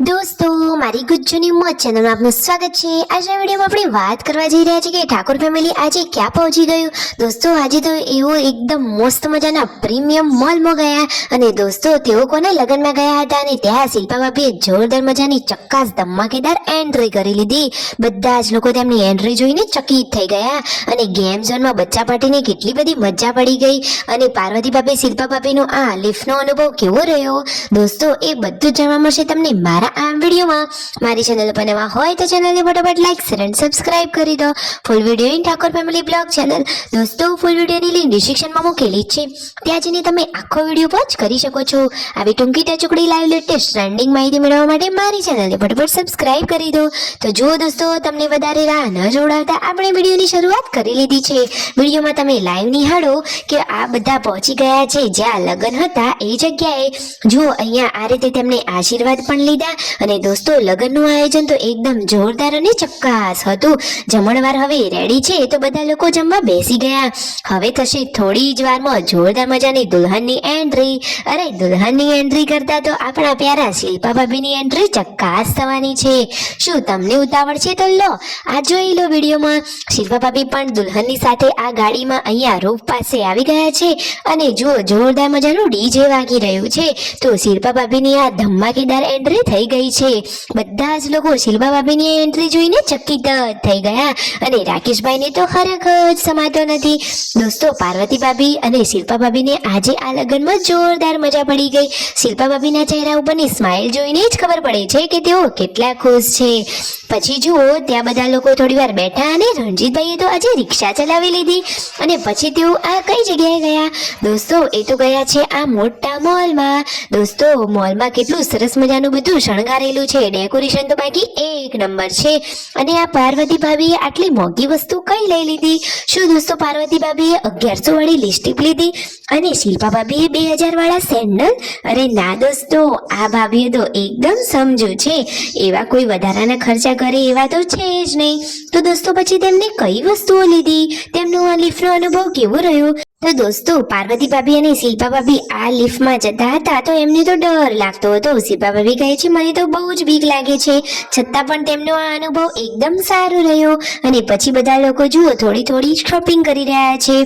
દોસ્તો, મારી ગુજ્જુની મોજ ચેનલમાં આપનું સ્વાગત છે। આજના વિડીયોમાં આપણે વાત કરવા જઈ રહ્યા છીએ કે ઠાકોર ફેમિલી આજે ક્યાં પહોંચી ગયું। દોસ્તો, આજે તો એવો એકદમ મસ્ત મજાના પ્રીમિયમ મોલમાં ગયા અને દોસ્તો તેઓ કોના લગ્નમાં ગયા હતા અને ત્યાં શિલ્પા ભાભીએ જોરદાર મજાની ચક્કાસ ધમાકેદાર એન્ટ્રી કરી લીધી। બધા જ લોકો તેમની એન્ટ્રી જોઈને ચકિત થઈ ગયા અને ગેમ ઝોનમાં બચ્ચા પાર્ટીની કેટલી બધી મજા પડી ગઈ અને પાર્વતી ભાભી શિલ્પા ભાભીનો આ લિફ્ટનો અનુભવ કેવો રહ્યો દોસ્તો, એ બધું જાણવા મળશે તમને મારા આ વિડીયોમાં। મારી ચેનલ પર નવા હોય તો ચેનલને ફટાફટ લાઈક શેર અને સબસ્ક્રાઇબ કરી દો। Full video in Thakor family blog channel દોસ્તો, ફૂલ વિડીયોની લિંક ડિસ્ક્રિપ્શનમાં મૂકેલી છે, ત્યાં જઈને તમે આખો વિડીયો વોચ કરી શકો છો। આવી ટૂંકી ટચુકડી લાઈવ લેટેસ્ટ ટ્રેન્ડિંગ માહિતી મેળવવા માટે મારી ચેનલને ફટાફટ સબસ્ક્રાઇબ કરી દો। તો જુઓ દોસ્તો, તમને વધારે રાહ ન જોડાવતા આપણે વિડીયોની શરૂઆત કરી લીધી છે। વિડીયોમાં તમે લાઈવ નિહાળો કે આ બધા પહોંચી ગયા છે જ્યાં લગ્ન હતા એ જગ્યાએ। જુઓ, અહીંયા આ રીતે તેમને આશીર્વાદ પણ લીધા અને દોસ્તો લગ્નનું આયોજન તો એકદમ જોરદાર અને ચક્કાસ હતું। જમણવાર હવે રેડી છે તો બધા લોકો જમવા બેસી ગયા। હવે થશે થોડી જ વારમાં જોરદાર મજાની દુલ્હનની એન્ટ્રી। અરે, દુલ્હનની એન્ટ્રી કરતા તો આપણા પ્યારા શિલ્પા ભાભીની એન્ટ્રી ચક્કાસ થવાની છે। શું તમને ઉતાવળ છે? તો લો આ જોઈ લો વિડીયોમાં। શિલ્પા ભાભી પણ દુલ્હનની સાથે આ ગાડીમાં અહીંયા રૂફ પાસે આવી ગયા છે અને જુઓ જોરદાર મજાનું ડીજે વાગી રહ્યું છે। તો શિલ્પા ભાભીની આ ધમાકેદાર એન્ટ્રી થઈ ગઈ છે। બધા જ લોકો શિલ્પા ભાભીની એન્ટ્રી જોઈને ચકિત થઈ ગયા અને રાકેશભાઈને તો હરખ જ સમાતો નથી। દોસ્તો, પાર્વતી ભાભી અને શિલ્પા ભાભીને આજે આ લગ્નમાં જોરદાર મજા પડી ગઈ। શિલ્પા ભાભીના ચહેરા ઉપરની સ્માઇલ જોઈને જ ખબર પડે છે કે તેઓ કેટલા ખુશ છે। પછી જુઓ, ત્યાં બધા લોકો થોડી વાર બેઠા અને રણજીતભાઈએ તો આજે રિક્ષા ચલાવી લીધી અને પછી તેઓ આ કઈ જગ્યાએ ગયા દોસ્તો? એ તો ગયા છે આ મોટા મોલમાં। દોસ્તો, મોલમાં કેટલું સરસ મજાનું બધું શણગારેલું છે, ડેકોરેશન તો બાકી એક નંબર છે। અને આ પાર્વતી ભાભીએ આટલી મોંઘી વસ્તુ કઈ લઈ લીધી? શું દોસ્તો પાર્વતી ભાભીએ 1100 વાળી લિપસ્ટિક લીધી અને શિલ્પા ભાભીએ 2000 વાળા સેન્ડલ? અરે ના દોસ્તો, આ ભાભીએ તો એકદમ સમજુ છે, એવા કોઈ વધારાના ખર્ચા કરે એવા તો છે જ નહીં। તો દોસ્તો પછી તેમને કઈ વસ્તુઓ લીધી? તેમનો આ લિફ્ટનો અનુભવ કેવો રહ્યો? તો દોસ્તો, પાર્વતી ભાભી અને શિલ્પા ભાભી આ લિફ્ટમાં જતા હતા તો એમને તો ડર લાગતો હતો। શિલ્પા ભાભી કહે છે મને તો બહુ જ બીક લાગે છે, છતાં પણ તેમનો આ અનુભવ એકદમ સારો રહ્યો। અને પછી બધા લોકો જુઓ થોડી થોડી શોપિંગ કરી રહ્યા છે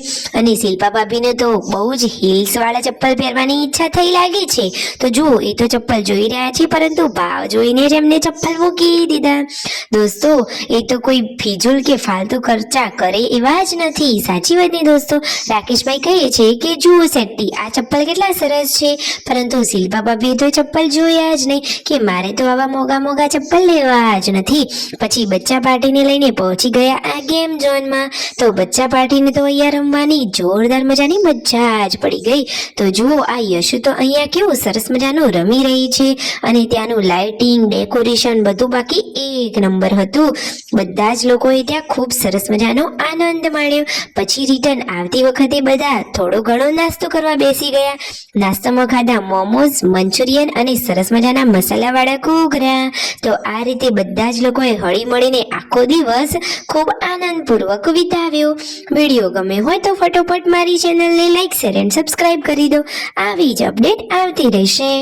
અને શિલ્પા ભાભીને તો બહુ જ હીલ્સ વાળા ચપ્પલ પહેરવાની ઈચ્છા થઈ લાગે છે। તો જુઓ, એ તો ચપ્પલ જોઈ રહ્યા છે પરંતુ ભાવ જોઈને જ એમને ચપ્પલ મૂકી દીધા। દોસ્તો, એ તો કોઈ ફિજૂલ કે ફાલતુ ખર્ચા કરે એવા જ નથી, સાચી વાત ને દોસ્તો? રાકેશ ભાઈ કહે છે કે જુઓ સેટ્ટી, આ ચપ્પલ કેટલા સરસ છે, પરંતુ શિલ્પા ભાભીએ તો ચપ્પલ જોયા જ નહીં કે મારે તો આવા મોંઘા મોંઘા ચપ્પલ લેવા જ નથી। પછી બચ્ચા પાર્ટીને લઈને પહોંચી ગયા આ ગેમ ઝોનમાં। તો બચ્ચા પાર્ટીને તો અહીંયા રમવાની જોરદાર મજાની મજા જ પડી ગઈ। તો જુઓ, આ યશુ તો અહીંયા કેવું સરસ મજાનું રમી રહી છે અને ત્યાંનું લાઇટિંગ ડેકોરેશન બધું બાકી એક નંબર હતું। બધા જ લોકોએ ત્યાં ખૂબ સરસ મજાનો આનંદ માણ્યો। પછી રિટર્ન આવતી વખતે બધા થોડો ઘણો નાસ્તો કરવા બેસી ગયા। નાસ્તામાં ખાધા મોમોઝ, મંચુરિયન અને સરસ મજાના મસાલાવાળા ઘૂઘરા। તો આ રીતે બધા જ લોકોએ હળી મળીને આખો દિવસ ખૂબ આનંદપૂર્વક વિતાવ્યો। વિડીયો ગમે હોય તો ફટોફટ મારી ચેનલને લાઈક શેર અને સબસ્ક્રાઇબ કરી દો। આવી જ અપડેટ આવતી રહેશે।